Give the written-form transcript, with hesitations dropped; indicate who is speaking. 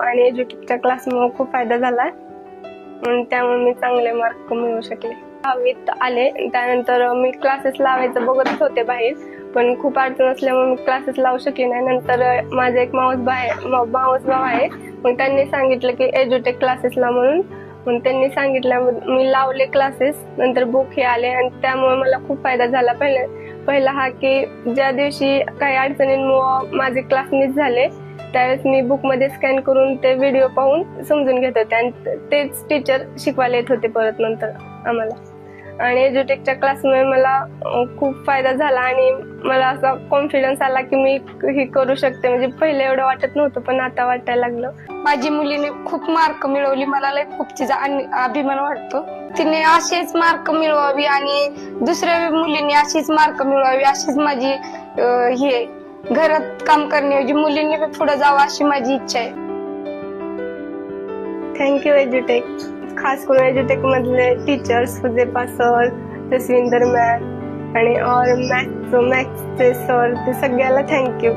Speaker 1: आणि एज्युकेटच्या क्लासमुळे खूप फायदा झाला, त्यामुळे मी चांगले मार्क मिळवू शकले. 10वीत आले त्यानंतर मी क्लासेस लावायचं बघतच होते बाहेर, पण खूप अडचण असल्यामुळे मी क्लासेस लावू शकले नाही. नंतर माझा एक मावस भाऊ आहे, मग त्यांनी सांगितलं की एज्युटेक क्लासेस ला म्हणून. मग त्यांनी सांगितलं, मी लावले क्लासेस. नंतर बुक हे आले आणि त्यामुळे मला खूप फायदा झाला. पहिला हा की ज्या दिवशी काही अडचणींमुळे माझे क्लास मिस झाले त्यावेळेस मी बुक मध्ये स्कॅन करून ते व्हिडिओ पाहून समजून घेत होते आणि तेच टीचर शिकवायला येत होते परत नंतर आम्हाला. आणि एज्युटेकच्या क्लासमुळे मला खूप फायदा झाला आणि मला असा कॉन्फिडन्स आला की मी हे करू शकते. म्हणजे पहिले एवढं वाटत नव्हतं, पण आता वाटायला लागलं.
Speaker 2: माझी मुलीने खूप मार्क मिळवली, मला लय खूप तिचा अभिमान वाटतो. तिने असेच मार्क मिळवावी आणि दुसऱ्या मुलींनी अशीच मार्क मिळवावी, अशीच माझी हे घरात काम करण्याऐवजी मुलींनी पुढे जावं अशी माझी इच्छा आहे.
Speaker 1: थँक्यू एज्युटेक. खास करून एज्युटेक मधले teachers Huzefa sir, Jaswinder ma'am आणि और मॅथ्सचे सर, ते सगळ्याला थँक्यू.